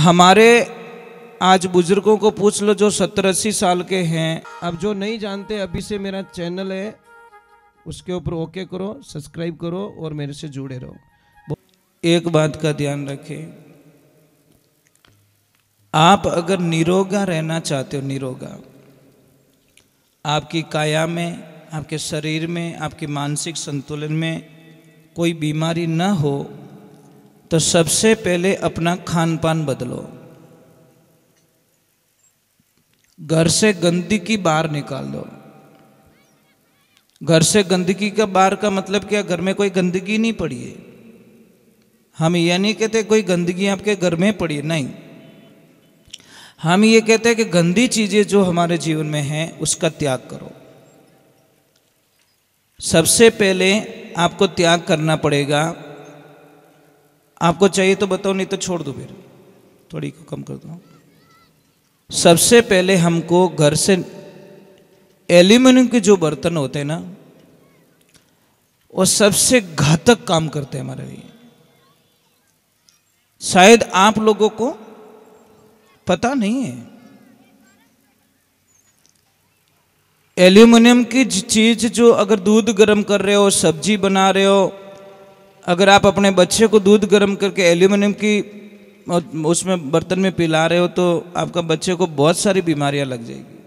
हमारे आज बुजुर्गों को पूछ लो जो 70-80 साल के हैं। अब जो नहीं जानते, अभी से मेरा चैनल है उसके ऊपर ओके करो, सब्सक्राइब करो और मेरे से जुड़े रहो। एक बात का ध्यान रखें, आप अगर निरोगा रहना चाहते हो, निरोगा आपकी काया में, आपके शरीर में, आपके मानसिक संतुलन में कोई बीमारी न हो, तो सबसे पहले अपना खान पान बदलो। घर से गंदगी बाहर निकाल दो। घर से गंदगी का बाहर का मतलब क्या? घर में कोई गंदगी नहीं पड़ी है। हम यह नहीं कहते कोई गंदगी आपके घर में पड़ी है, नहीं। हम ये कहते हैं कि गंदी चीजें जो हमारे जीवन में हैं उसका त्याग करो। सबसे पहले आपको त्याग करना पड़ेगा। आपको चाहिए तो बताओ, नहीं तो छोड़ दो, फिर थोड़ी को कम कर दो। सबसे पहले हमको घर से एल्यूमिनियम के जो बर्तन होते हैं ना, वो सबसे घातक काम करते हैं हमारे लिए। शायद आप लोगों को पता नहीं है। एल्यूमिनियम की चीज जो, अगर दूध गर्म कर रहे हो, सब्जी बना रहे हो, अगर आप अपने बच्चे को दूध गर्म करके एल्यूमिनियम की उसमें बर्तन में पिला रहे हो, तो आपका बच्चे को बहुत सारी बीमारियां लग जाएगी।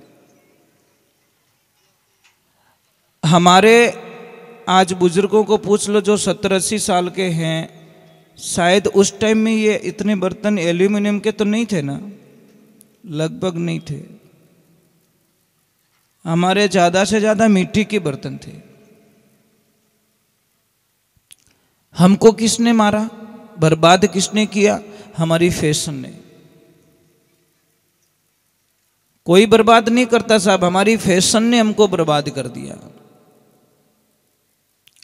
हमारे आज बुजुर्गों को पूछ लो जो 70-80 साल के हैं, शायद उस टाइम में ये इतने बर्तन एल्यूमिनियम के तो नहीं थे ना, लगभग नहीं थे। हमारे ज्यादा से ज्यादा मिट्टी के बर्तन थे। हमको किसने मारा, बर्बाद किसने किया? हमारी फैशन ने। कोई बर्बाद नहीं करता साहब, हमारी फैशन ने हमको बर्बाद कर दिया।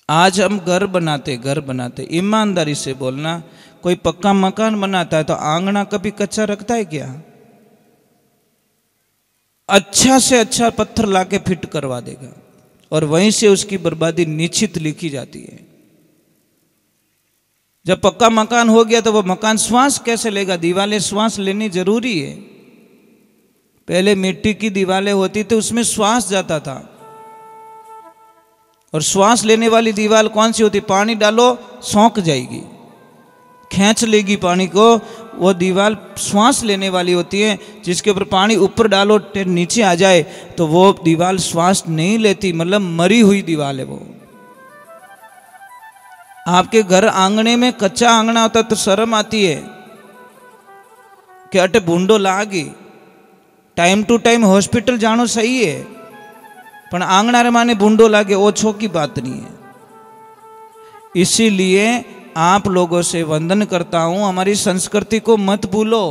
आज हम घर बनाते, ईमानदारी से बोलना, कोई पक्का मकान बनाता है तो आंगना कभी कच्चा रखता है क्या? अच्छा से अच्छा पत्थर लाके फिट करवा देगा, और वहीं से उसकी बर्बादी निश्चित लिखी जाती है। जब पक्का मकान हो गया तो वो मकान श्वास कैसे लेगा? दीवारें श्वास लेनी जरूरी है। पहले मिट्टी की दीवारें होती थी, उसमें श्वास जाता था। और श्वास लेने वाली दीवार कौन सी होती? पानी डालो सौंक जाएगी, खींच लेगी पानी को। वो दीवार श्वास लेने वाली होती है, जिसके ऊपर पानी ऊपर डालो नीचे आ जाए तो वो दीवार श्वास नहीं लेती, मतलब मरी हुई दीवार है वो। आपके घर आंगने में कच्चा आंगना होता तो शर्म आती है कि अटे भूंडो लागी। टाइम टू टाइम हॉस्पिटल जानो सही है, पर आंगना रे माने भूंडो लागे वो छो की बात नहीं है। इसीलिए आप लोगों से वंदन करता हूं, हमारी संस्कृति को मत भूलो।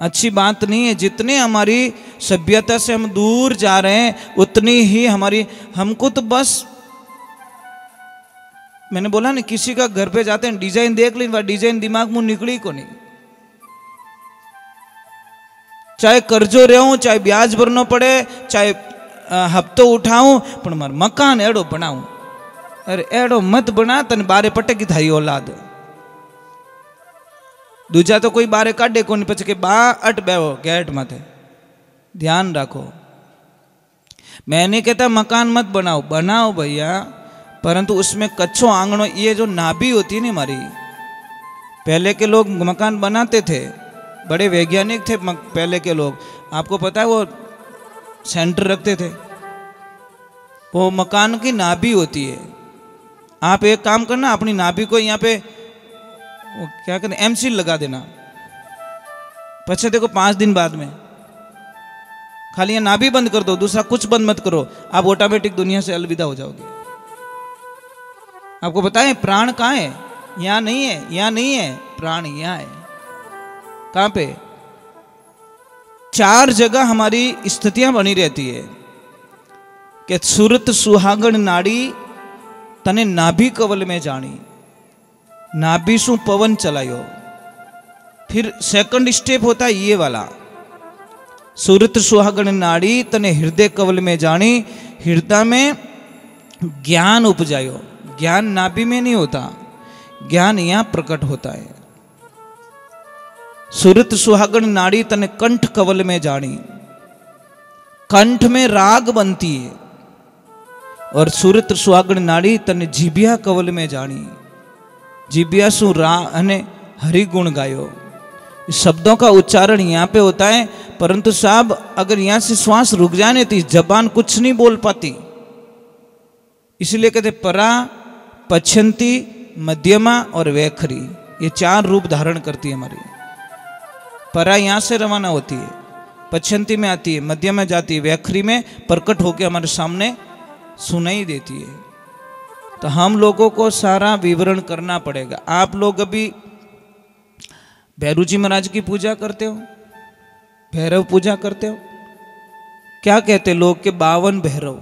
अच्छी बात नहीं है। जितने हमारी सभ्यता से हम दूर जा रहे हैं, उतनी ही हमको तो बस, मैंने बोला ना, किसी का घर पे जाते हैं डिजाइन देख ली, वह डिजाइन दिमाग में निकली को नहीं। चाहे कर्जो रहूं, चाहे ब्याज भरना पड़े, चाहे हफ्तो उठाऊं, पर मार मकान एड़ो बनाऊं। अरे एड़ो मत बना, तन बारे पटकी थाई औलाद। दूजा तो कोई बारे काटे को नहीं, पछके बा अट बेवो गेट माथे। ध्यान रखो, मैं नहीं कहता मकान मत बनाओ, बनाओ भैया, परंतु उसमें कच्चो आंगनो, ये जो नाभि होती है ना हमारी, पहले के लोग मकान बनाते थे, बड़े वैज्ञानिक थे पहले के लोग। आपको पता है वो सेंटर रखते थे, वो मकान की नाभि होती है। आप एक काम करना, अपनी नाभि को यहाँ पे वो क्या कहते हैं, एमसील लगा देना। पछे देखो 5 दिन बाद में खाली यहाँ नाभि बंद कर दो, दूसरा कुछ बंद मत करो, आप ऑटोमेटिक दुनिया से अलविदा हो जाओगे। आपको पता है प्राण कहाँ है? यहाँ नहीं है, यहाँ नहीं है, प्राण यहाँ है। कहाँ पे? 4 जगह हमारी स्थितियां बनी रहती है कि सुरत सुहागण नाड़ी तने नाभि कवल में जानी, नाभि सु पवन चलायो। फिर सेकंड स्टेप होता है ये वाला, सुरत सुहागण नाड़ी तने हृदय कवल में जानी, हृदय में ज्ञान उपजायो। ज्ञान नाभि में नहीं होता, ज्ञान यहाँ प्रकट होता है। सुरत सुहागण नाड़ी तने कंठ कवल में जानी, कंठ में राग बनती है। और सुरत सुहागण नाड़ी तने जीबिया कवल में जानी, जीबिया सु रा अने हरि गुण गायो। शब्दों का उच्चारण यहाँ पे होता है, परंतु साहब अगर यहाँ से श्वास रुक जाने तो जबान कुछ नहीं बोल पाती। इसलिए कहते परा, पछंती, मध्यमा और वैखरी, ये 4 रूप धारण करती है हमारी। परा यहाँ से रवाना होती है, पछंती में आती है, मध्य में जाती है, वैखरी में प्रकट होकर हमारे सामने सुनाई देती है। तो हम लोगों को सारा विवरण करना पड़ेगा। आप लोग अभी भैरू जी महाराज की पूजा करते हो, भैरव पूजा करते हो, क्या कहते लोग के 52 भैरव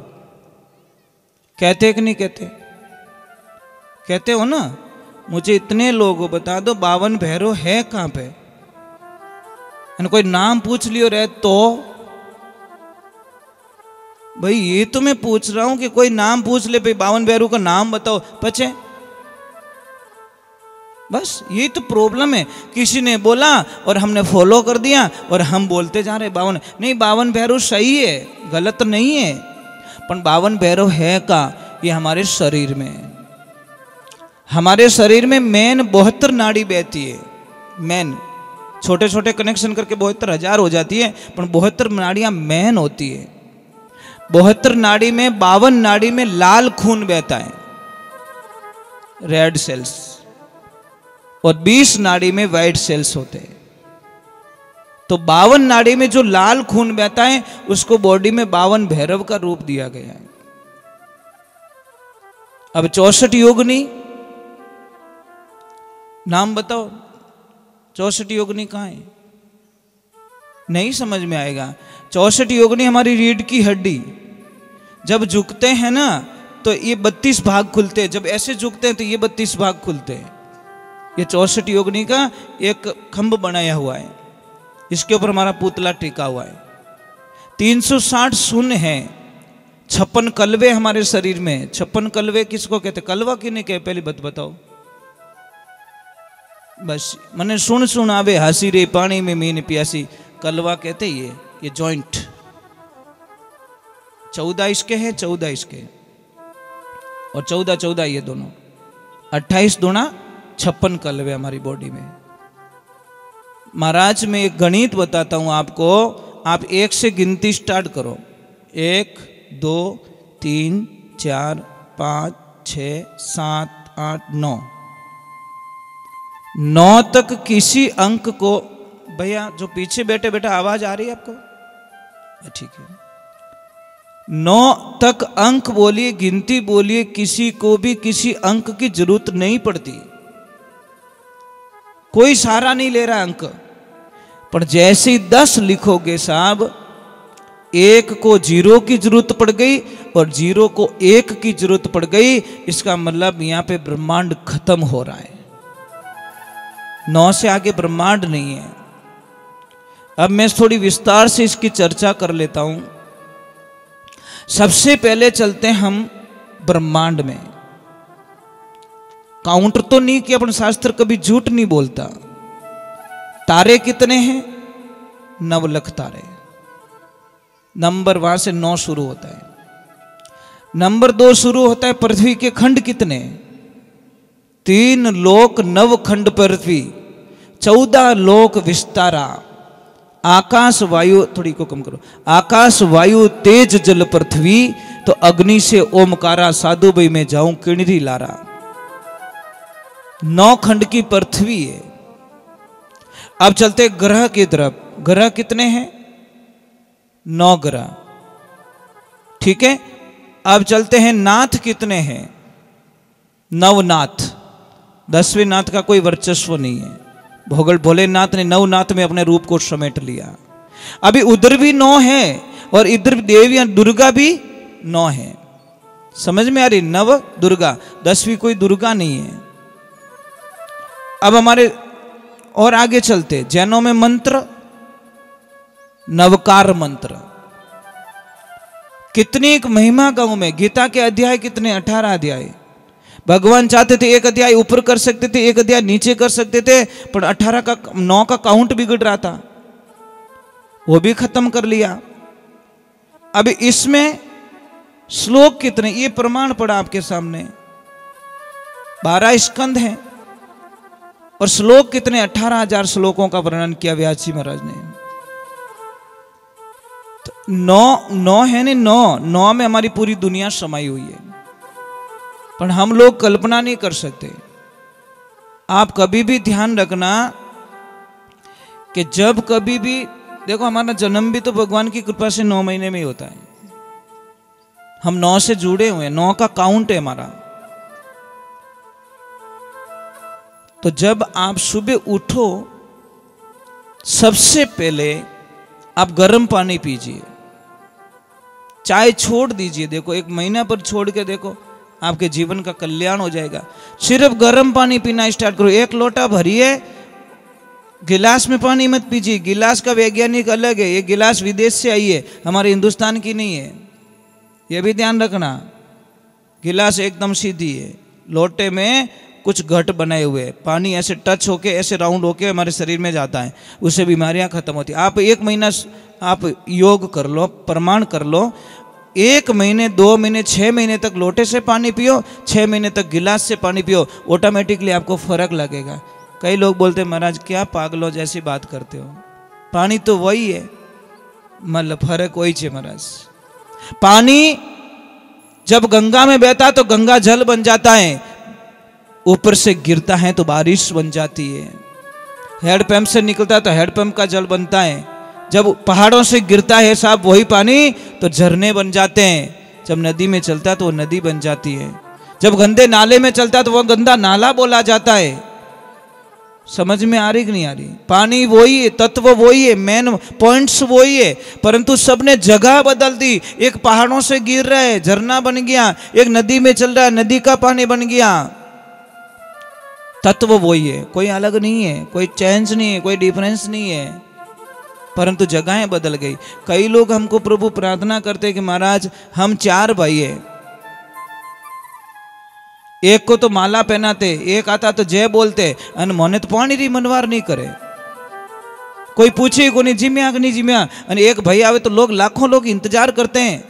कहते कि नहीं कहते? कहते हो ना? मुझे इतने लोग बता दो 52 भैरव है कहां पे? कोई नाम पूछ लियो रहे तो भाई ये तो मैं पूछ रहा हूं कि कोई नाम पूछ ले, भाई 52 भैरव का नाम बताओ, पचे बस यही तो प्रॉब्लम है। किसी ने बोला और हमने फॉलो कर दिया और हम बोलते जा रहे 52 नहीं। 52 भैरव सही है, गलत नहीं है, पर 52 भैरव है का ये हमारे शरीर में, हमारे शरीर में मेन 72 नाड़ी बहती है। मेन छोटे छोटे कनेक्शन करके 72,000 हो जाती है, पर 72 नाड़ियां मेन होती है। 72 नाड़ी में 52 नाड़ी में लाल खून बहता है, रेड सेल्स, और 20 नाड़ी में व्हाइट सेल्स होते हैं। तो 52 नाड़ी में जो लाल खून बहता है उसको बॉडी में 52 भैरव का रूप दिया गया है। अब 64 योगिनी नाम बताओ, 64 योगिनी कहां है? नहीं समझ में आएगा। 64 योगिनी हमारी रीढ़ की हड्डी, जब झुकते हैं ना तो ये 32 भाग खुलते हैं, जब ऐसे झुकते हैं तो ये 32 भाग खुलते हैं। ये 64 योगिनी का एक खंभ बनाया हुआ है, इसके ऊपर हमारा पुतला टिका हुआ है। 360 शून्य है, 56 कलवे हमारे शरीर में। 56 कलवे किसको कहते? कलवा किन्हें कहे पहली बात बताओ? बस मने सुन सुन आवे हंसी रे पानी में मीन प्यासी, कलवा कहते ये जॉइंट। 14 इसके हैं, 14 इसके, और 14 ये दोनों, 28 दूना 56 कलवे हमारी बॉडी में। महाराज मैं एक गणित बताता हूं आपको, आप 1 से गिनती स्टार्ट करो। 1 2 3 4 5 6 7 8 9 9 तक किसी अंक को, भैया जो पीछे बैठे बैठे आवाज आ रही है आपको? ठीक है। 9 तक अंक बोलिए, गिनती बोलिए, किसी को भी किसी अंक की जरूरत नहीं पड़ती, कोई सहारा नहीं ले रहा अंक। पर जैसे ही 10 लिखोगे साहब, 1 को 0 की जरूरत पड़ गई और 0 को 1 की जरूरत पड़ गई, इसका मतलब यहां पे ब्रह्मांड खत्म हो रहा है। 9 से आगे ब्रह्मांड नहीं है। अब मैं थोड़ी विस्तार से इसकी चर्चा कर लेता हूं। सबसे पहले चलते हैं हम ब्रह्मांड में। काउंटर तो नहीं कि अपन शास्त्र कभी झूठ नहीं बोलता। तारे कितने हैं? 9 लाख तारे। नंबर वहां से 9 शुरू होता है। नंबर 2 शुरू होता है पृथ्वी के खंड कितने? 3 लोक 9 खंड पृथ्वी, 14 लोक विस्तारा। आकाश वायु, थोड़ी को कम करो, आकाश वायु तेज जल पृथ्वी, तो अग्नि से ओमकारा, साधु भाई में जाऊं किणरी लारा। 9 खंड की पृथ्वी है। अब चलते ग्रह की तरफ। ग्रह कितने हैं? 9 ग्रह। ठीक है। अब चलते हैं नाथ कितने हैं? 9 नाथ। 10वें नाथ का कोई वर्चस्व नहीं है। भोलेनाथ ने 9 नाथ में अपने रूप को समेट लिया। अभी उधर भी 9 है और इधर देवियां दुर्गा भी 9 है। समझ में आ रही? 9 दुर्गा, 10वीं कोई दुर्गा नहीं है। अब हमारे और आगे चलते, जैनों में मंत्र नवकार मंत्र। कितनी एक महिमा गांव में, गीता के अध्याय कितने? 18 अध्याय। भगवान चाहते थे एक अध्याय ऊपर कर सकते थे, एक अध्याय नीचे कर सकते थे, पर 9 का काउंट बिगड़ रहा था, वो भी खत्म कर लिया। अब इसमें श्लोक कितने, ये प्रमाण पड़ा आपके सामने, 12 स्कंद हैं और श्लोक कितने, 18,000 श्लोकों का वर्णन किया व्यास जी महाराज ने। तो 9 है नहीं, 9 में हमारी पूरी दुनिया समाई हुई है, पर हम लोग कल्पना नहीं कर सकते। आप कभी भी ध्यान रखना कि जब कभी भी देखो, हमारा जन्म भी तो भगवान की कृपा से 9 महीने में ही होता है। हम 9 से जुड़े हुए हैं, 9 का काउंट है हमारा। तो जब आप सुबह उठो, सबसे पहले आप गर्म पानी पीजिए, चाय छोड़ दीजिए। देखो 1 महीना पर छोड़ के देखो, आपके जीवन का कल्याण हो जाएगा। सिर्फ गर्म पानी पीना स्टार्ट करो, 1 लोटा भरिए, गिलास में पानी मत पीजिए। गिलास का वैज्ञानिक अलग है, ये गिलास विदेश से आई है, हमारे हिंदुस्तान की नहीं है, ये भी ध्यान रखना। गिलास एकदम सीधी है, लोटे में कुछ घट बनाए हुए, पानी ऐसे टच होके ऐसे राउंड होके हमारे शरीर में जाता है, उससे बीमारियां खत्म होती है। आप 1 महीना आप योग कर लो, प्रमाण कर लो, 1 महीने 2 महीने 6 महीने तक लोटे से पानी पियो, 6 महीने तक गिलास से पानी पियो, ऑटोमेटिकली आपको फर्क लगेगा। कई लोग बोलते महाराज क्या पागलों जैसी बात करते हो, पानी तो वही है, मतलब फर्क वही है महाराज। पानी जब गंगा में बहता तो गंगा जल बन जाता है, ऊपर से गिरता है तो बारिश बन जाती है। हैंडपंप से निकलता है तो हैंडपंप का जल बनता है। जब पहाड़ों से गिरता है साहब वही पानी तो झरने बन जाते हैं। जब नदी में चलता है तो वो नदी बन जाती है। जब गंदे नाले में चलता है तो वो गंदा नाला बोला जाता है। समझ में आ रही कि नहीं आ रही? पानी वही है, तत्व वही है, मेन पॉइंट्स वही है, परंतु सबने जगह बदल दी। एक पहाड़ों से गिर रहा है झरना बन गया, एक नदी में चल रहा है नदी का पानी बन गया। तत्व वही है, कोई अलग नहीं है, कोई चेंज नहीं है, कोई डिफरेंस नहीं है, परंतु जगहें बदल गई। कई लोग हमको प्रभु प्रार्थना करते कि महाराज हम 4 भाई है, एक को तो माला पहनाते, एक आता तो जय बोलते, अन मोने तो पानी री मनवार नहीं करे, कोई पूछे को नहीं जिम्या कि नहीं जिम्या। अन एक भाई आवे तो लोग लाखों लोग इंतजार करते हैं,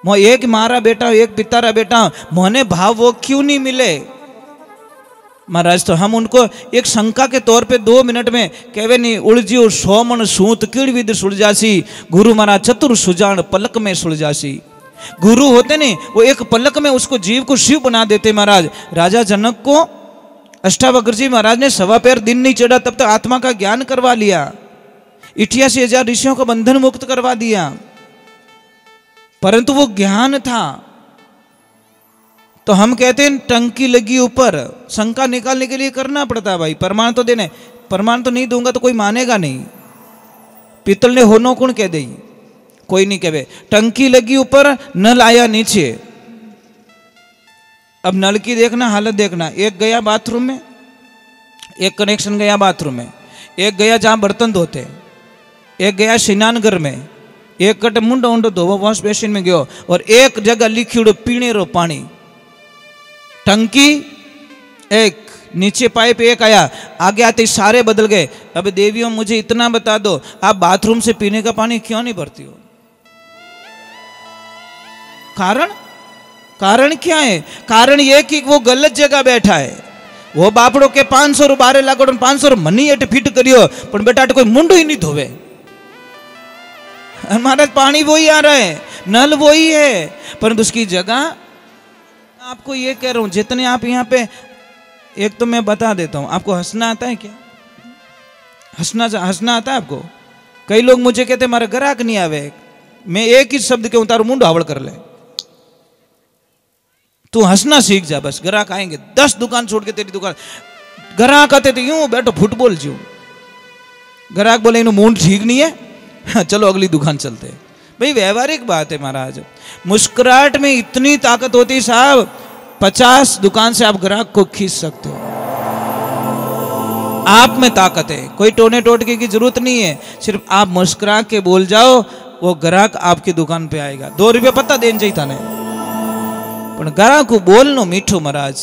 मो एक मारा बेटा एक पितारा बेटा, मोने भाव वो क्यों नहीं मिले महाराज। तो हम उनको एक शंका के तौर पे 2 मिनट में कहवे नहीं, उलझियो 100 मन सूत किड़ विद सुलझासी, गुरु महाराज चतुर सुजान पलक में सुलझासी। गुरु होते नहीं, वो एक पलक में उसको जीव को शिव बना देते महाराज। राजा जनक को अष्टावक्र जी महाराज ने 1.25 पैर दिन नहीं चढ़ा तब तक आत्मा का ज्ञान करवा लिया, 88,000 ऋषियों का बंधन मुक्त करवा दिया, परंतु वो ज्ञान था। तो हम कहते हैं टंकी लगी ऊपर, शंका निकालने के लिए करना पड़ता है भाई, प्रमाण तो देने, प्रमाण तो नहीं दूंगा तो कोई मानेगा नहीं। पीतल ने होनो कौन कह दे, कोई नहीं कहे। टंकी लगी ऊपर, नल आया नीचे। अब नल की देखना हालत देखना, एक गया बाथरूम में, एक कनेक्शन गया बाथरूम में, एक गया जहां बर्तन धोते, एक गया स्नानघर में, एक कट मुंडो उंडो धोवो वॉश बेसिन में गयो, और एक जगह लिक्विड पीने रो पानी। टंकी एक, नीचे पाइप एक आया, आगे आते सारे बदल गए। अब देवियों मुझे इतना बता दो, आप बाथरूम से पीने का पानी क्यों नहीं भरती हो? कारण क्या है? कारण यह कि वो गलत जगह बैठा है। वो बापड़ो के 500 रू 12 लाख 500 मनी एट फिट करियो, पर बेटा कोई मुंडो ही नहीं धोवे। महाराज पानी वही आ रहा है, नल वही है, परंतु उसकी जगह। आपको ये कह रहा हूं, जितने आप यहाँ पे, एक तो मैं बता देता हूं, आपको हंसना आता है क्या? हंसना आता है आपको? कई लोग मुझे कहते हमारा ग्राहक नहीं आवे, मैं एक ही शब्द के तारू मुंड हावड़ कर ले, तू हंसना सीख जा, बस ग्राहक आएंगे। 10 दुकान छोड़ के तेरी दुकान, ग्राहक आते तो यूं बैठो फुटबॉल जो, ग्राहक बोले इन्हों मुंड ठीक नहीं है, चलो अगली दुकान चलते। भाई व्यवहारिक बात है महाराज, मुस्कुराहट में इतनी ताकत होती साहब, 50 दुकान से आप ग्राहक को खींच सकते हो। आप में ताकत है, कोई टोने टोटके की जरूरत नहीं है, सिर्फ आप मुस्कुरा के बोल जाओ, वो ग्राहक आपकी दुकान पे आएगा। 2 रुपये पता देन चाहिए था ने, पण गारा को बोलनो मीठो महाराज।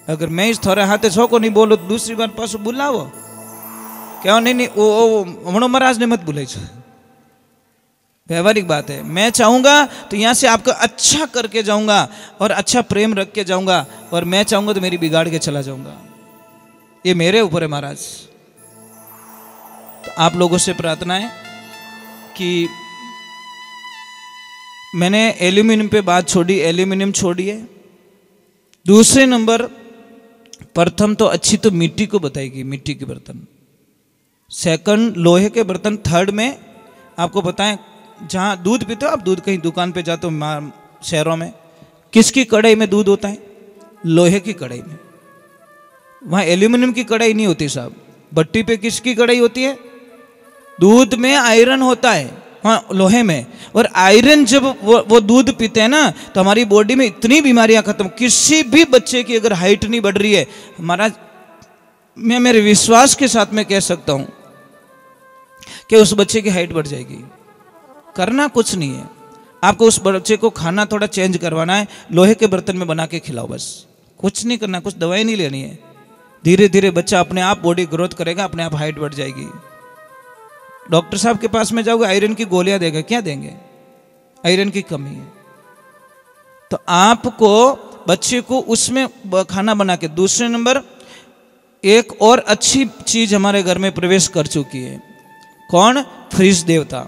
अगर मैं इस थोड़े हाथे छोको नहीं बोलो तो दूसरी बार पासो बुलावो क्या नहीं नहीं वो हमणो महाराज ने मत बुलाई छे। व्यवहारिक बात है। मैं चाहूंगा तो यहाँ से आपको अच्छा करके जाऊंगा और अच्छा प्रेम रख के जाऊंगा, और मैं चाहूंगा तो मेरी बिगाड़ के चला जाऊंगा। ये मेरे ऊपर है महाराज। तो आप लोगों से प्रार्थना है कि मैंने एल्यूमिनियम पे बात छोड़ी, एल्यूमिनियम छोड़िए। दूसरे नंबर, प्रथम तो अच्छी तो मिट्टी को बताएगी, मिट्टी के बर्तन। सेकंड लोहे के बर्तन। थर्ड में आपको बताएं, जहाँ दूध पीते हो आप, दूध कहीं दुकान पे जाते हो शहरों में, किसकी कढ़ाई में दूध होता है? लोहे की कढ़ाई में। वहाँ एल्यूमिनियम की कढ़ाई नहीं होती साहब। भट्टी पे किसकी कढ़ाई होती है? दूध में आयरन होता है, हाँ लोहे में। और आयरन जब वो दूध पीते हैं ना तो हमारी बॉडी में इतनी बीमारियां खत्म। किसी भी बच्चे की अगर हाइट नहीं बढ़ रही है, हमारा, मैं मेरे विश्वास के साथ में कह सकता हूं कि उस बच्चे की हाइट बढ़ जाएगी। करना कुछ नहीं है, आपको उस बच्चे को खाना थोड़ा चेंज करवाना है, लोहे के बर्तन में बना के खिलाओ बस। कुछ नहीं करना, कुछ दवाई नहीं लेनी है। धीरे धीरे बच्चा अपने आप बॉडी ग्रोथ करेगा, अपने आप हाइट बढ़ जाएगी। डॉक्टर साहब के पास में जाओगे, आयरन की गोलियां देगा, क्या देंगे? आयरन की कमी है। तो आपको बच्चे को उसमें खाना बना के। दूसरे नंबर, एक और अच्छी चीज हमारे घर में प्रवेश कर चुकी है। कौन? फ्रिज देवता।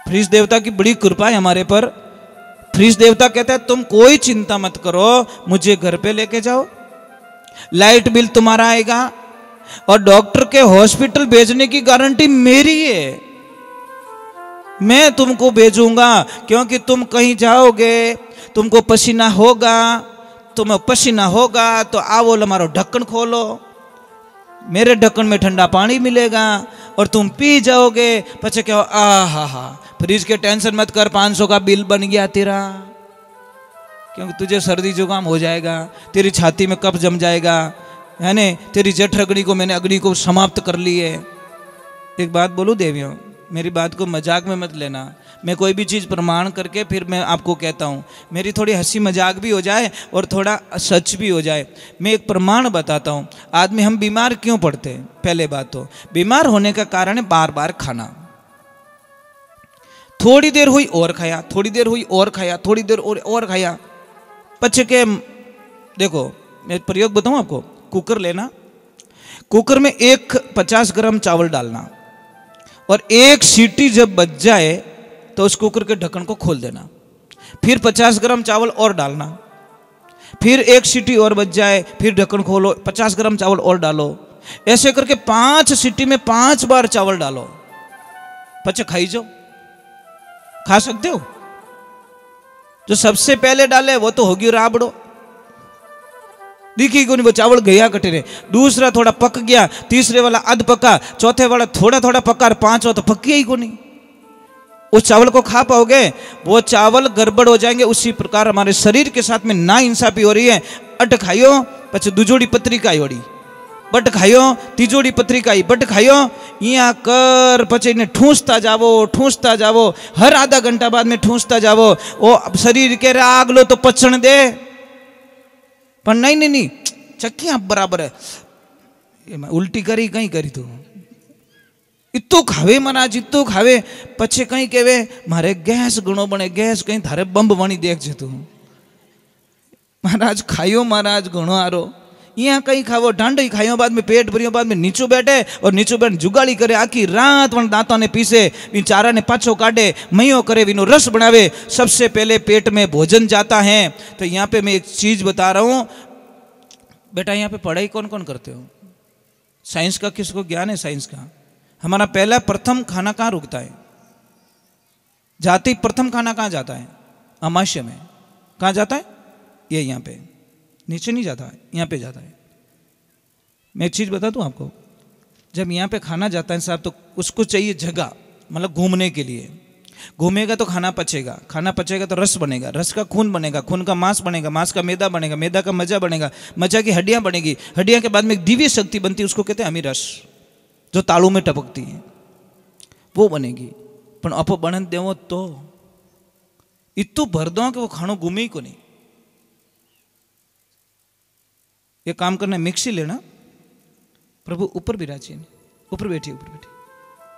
फ्रिज देवता की बड़ी कृपा है हमारे पर। फ्रिज देवता कहता है तुम कोई चिंता मत करो, मुझे घर पे लेके जाओ, लाइट बिल तुम्हारा आएगा और डॉक्टर के हॉस्पिटल भेजने की गारंटी मेरी है। मैं तुमको भेजूंगा, क्योंकि तुम कहीं जाओगे, तुमको पसीना होगा, तुम्हें पसीना होगा तो आओ हमारा ढक्कन खोलो, मेरे ढक्कन में ठंडा पानी मिलेगा और तुम पी जाओगे। पचे क्या, आ हा, फ्रिज के टेंशन मत कर, 500 का बिल बन गया तेरा, क्योंकि तुझे सर्दी जुकाम हो जाएगा, तेरी छाती में कफ जम जाएगा, है ने, तेरी जठ अग्नि को मैंने अग्नि को समाप्त कर ली है। एक बात बोलूं देवियों, मेरी बात को मजाक में मत लेना। मैं कोई भी चीज़ प्रमाण करके फिर मैं आपको कहता हूँ, मेरी थोड़ी हंसी मजाक भी हो जाए और थोड़ा सच भी हो जाए। मैं एक प्रमाण बताता हूँ। आदमी हम बीमार क्यों पड़ते हैं? पहले बात तो बीमार होने का कारण है बार बार खाना। थोड़ी देर हुई और खाया, थोड़ी देर हुई और खाया, थोड़ी देर और खाया। पचे के देखो, मैं प्रयोग बताऊँ आपको। कुकर लेना, कुकर में 50 ग्राम चावल डालना और एक सीटी जब बज जाए तो उस कुकर के ढक्कन को खोल देना। फिर 50 ग्राम चावल और डालना, फिर एक सीटी और बज जाए, फिर ढक्कन खोलो, 50 ग्राम चावल और डालो। ऐसे करके 5 सीटी में 5 बार चावल डालो। पचे खाई जाओ, खा सकते हो। जो सबसे पहले डाले वो तो होगी राबड़ो, दिखी को नहीं, वो चावल गया कटे ने। दूसरा थोड़ा पक गया, तीसरे वाला अध पका, चौथे वाला थोड़ा थोड़ा पका, और पांचवा तो पकी ही को नहीं। उस चावल को खा पाओगे? वो चावल गड़बड़ हो जाएंगे। उसी प्रकार हमारे शरीर के साथ में ना इंसाफी हो रही है। अट खाइयो, पचे दूजोड़ी पत्रिका ओड़ी, बट खाइयो, तीजोड़ी पत्रिका बट खाइयो, यहाँ कर पचे इन्हें ठूसता जावो, हर आधा घंटा बाद में ठूसता जावो। वो शरीर के आग लो तो पचन दे, पर नहीं चक्कियां बराबर है। उल्टी करी कहीं करी तू इतो खावे महाराज, इतो खावे, पछे कहीं कहवे मारे गैस घणो बने, गैस कहीं थारे बंब बनी देख तू। महाराज खाइयो, महाराज घणो आरो, यहाँ कहीं खावो, ढांडी खाइयो, बाद में पेट भरियो, बाद में नीचो बैठे और नीचो बैठ जुगाड़ी करे, आखी रात वन दांतों ने पीसे, इन चारा ने पाछो काटे, मयो करे, विनो रस बनावे। सबसे पहले पेट में भोजन जाता है। तो यहाँ पे मैं एक चीज बता रहा हूँ बेटा, यहाँ पे पढ़ाई कौन कौन करते हो? साइंस का किसको ज्ञान है? साइंस का हमारा पहला प्रथम खाना कहाँ रुकता है? जाति प्रथम खाना कहाँ जाता है? अमावस्या में। कहाँ जाता है? ये यहाँ पे, नीचे नहीं जाता है, यहाँ पे जाता है। मैं एक चीज बता दूं आपको, जब यहाँ पे खाना जाता है साहब तो उसको चाहिए जगह, मतलब घूमने के लिए। घूमेगा तो खाना पचेगा, खाना पचेगा तो रस बनेगा, रस का खून बनेगा, खून का मांस बनेगा, मांस का मैदा बनेगा, मैदा का मजा बनेगा, मजा की हड्डियां बनेगी, हड्डियां के बाद में एक दिव्य शक्ति बनती है, उसको कहते हैं अमीरस, जो तालू में टपकती है, वो बनेगी। पण अपो बनन देवो तो इतु भर दो कि वो खानो घूमे ही को नहीं। ये काम करना, मिक्सी लेना, प्रभु ऊपर विराजी, ऊपर बैठी, ऊपर बैठी।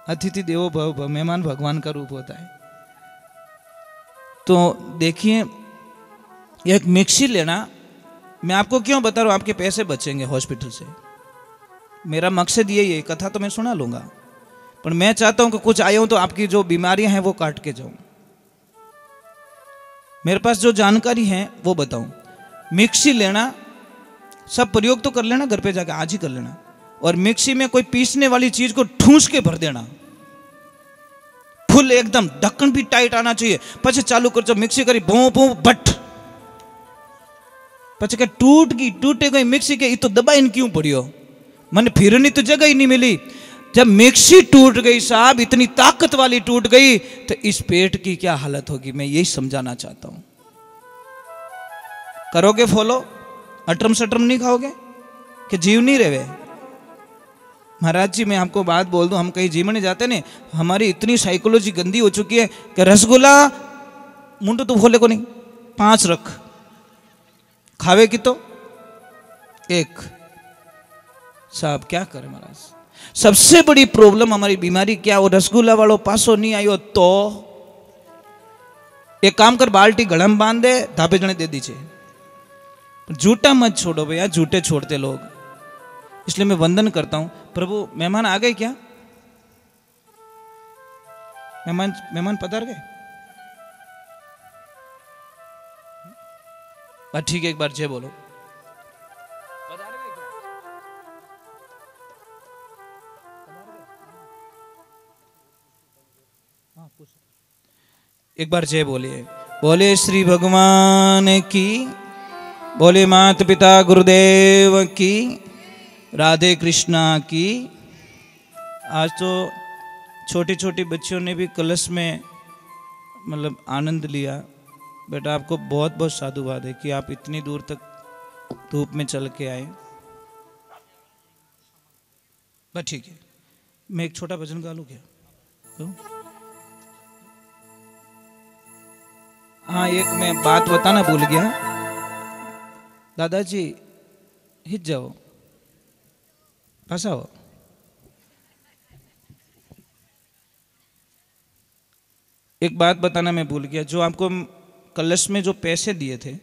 अतिथि देवो भव, मेहमान भगवान का रूप होता है। तो देखिए, एक मिक्सी लेना, मैं आपको क्यों बता रहा हूं, आपके पैसे बचेंगे हॉस्पिटल से। मेरा मकसद यही है, कथा तो मैं सुना लूंगा, पर मैं चाहता हूं कि कुछ आया हूं तो आपकी जो बीमारियां हैं वो काट के जाऊं। मेरे पास जो जानकारी है वो बताऊं। मिक्सी लेना, सब प्रयोग तो कर लेना, घर पे जाके आज ही कर लेना, और मिक्सी में कोई पीसने वाली चीज को ठूस के भर देना, फुल एकदम, ढक्कन भी टाइट आना चाहिए। पछे चालू कर जो मिक्सी करी, भों भों बट, पछे के टूट गई, टूटे गई मिक्सी के, तो दबाइन क्यों पड़ियो, मन फिरनी तो जगह ही नहीं मिली। जब मिक्सी टूट गई साहब, इतनी ताकत वाली टूट गई, तो इस पेट की क्या हालत होगी, मैं यही समझाना चाहता हूं। करोगे फॉलो, अटरम सटरम नहीं खाओगे कि जीव नहीं रहे। महाराज जी मैं आपको बात बोल दूं, हम कहीं जिम नहीं जाते ने, हमारी इतनी साइकोलॉजी गंदी हो चुकी है कि रसगुल्ला मुंडो तो खोले को नहीं, 5 रख, खावे की तो 1। साहब क्या करें महाराज, सबसे बड़ी प्रॉब्लम हमारी बीमारी क्या, वो रसगुल्ला वालों पासो नहीं आयो तो एक काम कर, बाल्टी गड़म बांध दे, धापे जने दे दीजिए। झूठा मत छोड़ो भैया, झूठे छोड़ते लोग। इसलिए मैं वंदन करता हूं। प्रभु मेहमान आ गए क्या, मेहमान पधार गए? ठीक है, एक बार जय बोलो। एक बार जय बोलिए। बोले श्री भगवान की, बोले माता पिता गुरुदेव की, राधे कृष्णा की। आज तो छोटी छोटी बच्चियों ने भी कलश में मतलब आनंद लिया। बेटा आपको बहुत बहुत साधुवाद है कि आप इतनी दूर तक धूप में चल के आए। बस ठीक है, मैं एक छोटा भजन गा लूँ क्या? तो? हाँ, एक मैं बात बताना भूल गया। दादाजी हिट जाओ, फंसाओ। एक बात बताना मैं भूल गया, जो आपको कलश में जो पैसे दिए थे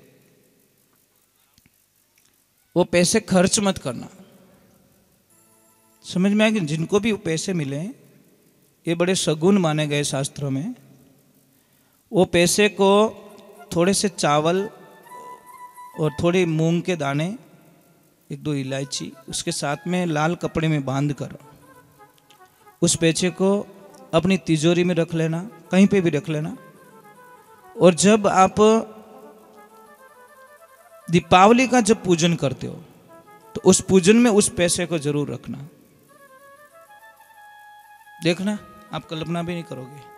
वो पैसे खर्च मत करना। समझ में आया कि जिनको भी पैसे मिले ये बड़े सगुन माने गए शास्त्रों में। वो पैसे को थोड़े से चावल और थोड़ी मूंग के दाने, 1-2 इलायची, उसके साथ में लाल कपड़े में बांध कर उस पैसे को अपनी तिजोरी में रख लेना, कहीं पे भी रख लेना। और जब आप दीपावली का जब पूजन करते हो तो उस पूजन में उस पैसे को जरूर रखना। देखना आप कल्पना भी नहीं करोगे।